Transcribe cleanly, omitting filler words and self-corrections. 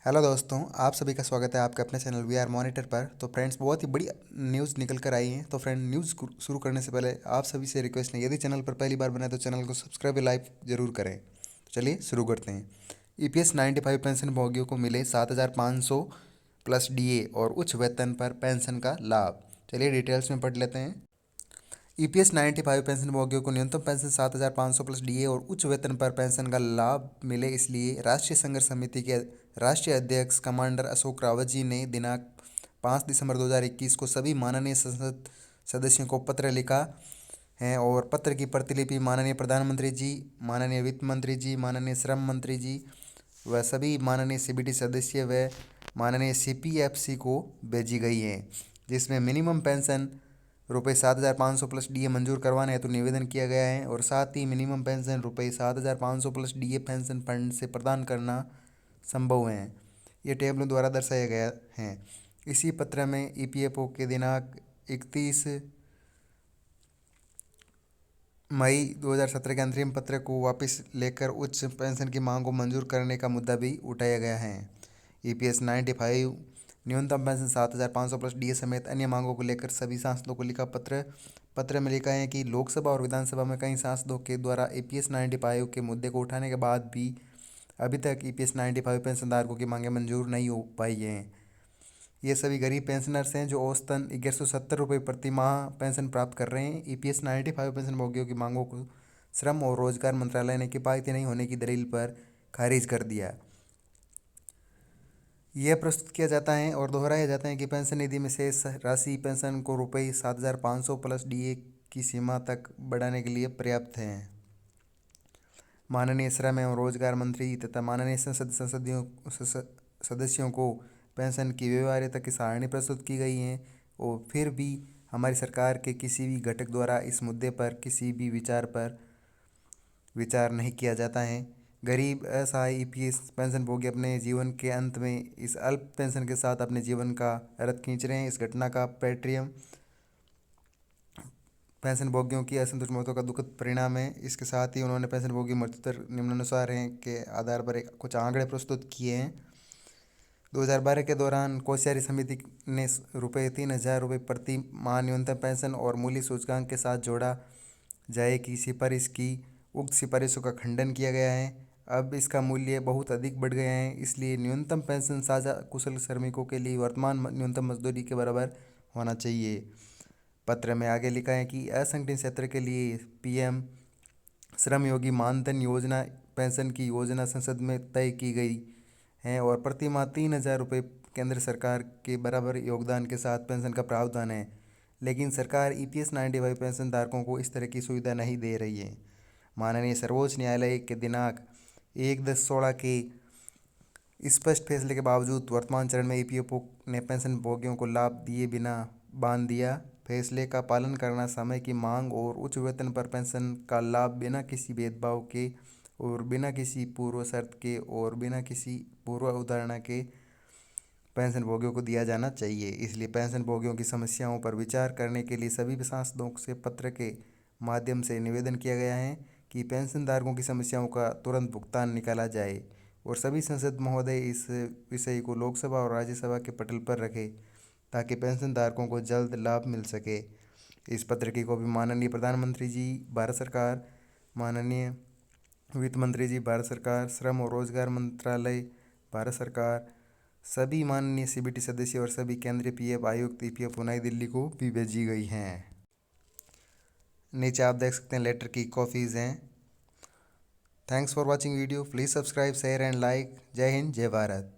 Hello दोस्तों, आप सभी का स्वागत है आपके अपने चैनल वी आर मॉनिटर पर। तो फ्रेंड्स, बहुत ही बड़ी न्यूज़ निकल कर आई है। तो फ्रेंड, न्यूज़ शुरू करने से पहले आप सभी से रिक्वेस्ट है, यदि चैनल पर पहली बार बना है तो चैनल को सब्सक्राइब और लाइक जरूर करें। तो चलिए शुरू करते हैं। ईपीएस 95 पेंशन भोगियों को मिले 7,500 प्लस डीए और उच्च वेतन पर पेंशन का लाभ। चलिए डिटेल्स में पढ़ लेते हैं। ईपीएस 95 पेंशन भोगियों को न्यूनतम पेंशन 7,500 प्लस डीए और उच्च वेतन पर पेंशन का लाभ मिले, इसलिए राष्ट्रीय संघर्ष समिति के राष्ट्रीय अध्यक्ष कमांडर अशोक रावत जी ने दिनांक 5 दिसंबर 2021 को सभी माननीय संसद सदस्यों को पत्र लिखा है और पत्र की प्रतिलिपि माननीय प्रधानमंत्री जी, माननीय वित्त मंत्री जी, माननीय श्रम मंत्री जी व सभी माननीय सीबीटी सदस्य व माननीय सीपीएफसी को भेजी गई है, जिसमें मिनिमम पेंशन ₹7,500 प्लस डीए मंजूर करवाने हेतु निवेदन किया गया है और साथ ही minimum pension ₹7,500 plus DA pension fund से प्रदान करना संभव है। ये टेबल द्वारा दर्शाया गया है। इसी पत्र में ईपीएफओ के दिनांक 31 मई 2017 के अंतरिम पत्र को वापस लेकर उच्च पेंशन की मांग को मंजूर करने का मुद्दा भी उठाया गया है। ईपीएस 95 न्यूनतम पेंशन 7,500 प्लस डीए समेत अन्य मांगों को लेकर सभी सांसदों को लिखा पत्र में लिखा है कि लोकसभा और विधानसभा में कई सांसदों के द्वारा ईपीएस 95 के मुद्दे को उठाने के बाद भी अभी तक ईपीएस 95 पेंशनधारकों की मांगें मंजूर नहीं हो पाई हैं। ये सभी गरीब पेंशनर्स हैं जो औसतन 1170 रुपये प्रति माह पेंशन प्राप्त कर रहे हैं। ईपीएस 95 पेंशन भोगियों की मांगों को श्रम और रोजगार मंत्रालय ने किफ़ायती नहीं होने की दलील पर खारिज कर दिया। यह प्रस्तुत किया जाता है और दोहराया जाता है कि पेंशन निधि में शेष राशि पेंशन को ₹7,500 प्लस डीए की सीमा तक बढ़ाने के लिए पर्याप्त है। माननीय श्रम एवं रोजगार मंत्री तथा माननीय सदस्यों को पेंशन की व्यवहार्यता की सारणी प्रस्तुत की गई है और फिर भी हमारी सरकार के किसी भी घटक द्वारा इस मुद्दे पर किसी भी विचार नहीं किया जाता है। गरीब असहाय ईपीएस पेंशन भोगी अपने जीवन के अंत में इस अल्प पेंशन के साथ अपने जीवन का रथ खींच रहे हैं। इस घटना का पेट्रियम पेंशन भोगियों की असंतुष्ट मौतों का दुखद परिणाम है। इसके साथ ही उन्होंने पेंशन भोगी मृत्यु दर निम्नानुसार है के आधार पर कुछ आंकड़े प्रस्तुत किए हैं। 2012 के दौरान कोश्यारी समिति ने ₹3,000 प्रति माह न्यूनतम पेंशन और मूल्य सूचकांक के साथ जोड़ा जाए की सिफारिश की। उक्त सिफारिशों का खंडन किया गया है। अब इसका मूल्य बहुत अधिक बढ़ गया है, इसलिए न्यूनतम पेंशन साझा कुशल श्रमिकों के लिए वर्तमान न्यूनतम मजदूरी के बराबर होना चाहिए। पत्र में आगे लिखा है कि असंगठित क्षेत्र के लिए पीएम श्रमयोगी मानधन योजना पेंशन की योजना संसद में तय की गई है और प्रति माह ₹3,000 केंद्र सरकार के बराबर योगदान के साथ पेंशन का प्रावधान है, लेकिन सरकार ईपीएस 95 पेंशन धारकों को इस तरह की सुविधा नहीं दे रही है। माननीय सर्वोच्च न्यायालय के दिनांक 1/10/16 के स्पष्ट फैसले के बावजूद वर्तमान चरण में ईपीएफओ ने पेंशन भोगियों को लाभ दिए बिना बांध दिया। फैसले का पालन करना, समय की मांग और उच्च वेतन पर पेंशन का लाभ बिना किसी भेदभाव के और बिना किसी पूर्व शर्त के और बिना किसी पूर्व अवधारणा के पेंशन भोगियों को दिया जाना चाहिए। इसलिए पेंशन भोगियों की समस्याओं पर विचार करने के लिए सभी सांसदों से पत्र के माध्यम से निवेदन किया गया है कि पेंशनधारकों की समस्याओं का तुरंत भुगतान निकाला जाए और सभी संसद महोदय इस विषय को लोकसभा और राज्यसभा के पटल पर रखें ताकि पेंशनधारकों को जल्द लाभ मिल सके। इस पत्र की कॉपी माननीय प्रधानमंत्री जी भारत सरकार, माननीय वित्त मंत्री जी भारत सरकार, श्रम और रोजगार मंत्रालय भारत सरकार, सभी माननीय सीबीटी सदस्य और सभी केंद्रीय पीएफ आयुक्त ईपीएफओ नई दिल्ली को भी भेजी गई हैं। नीचे आप देख सकते हैं लेटर की कॉपीज़ हैं। Thanks for watching video. Please subscribe, share and like. जय हिंद, जय भारत।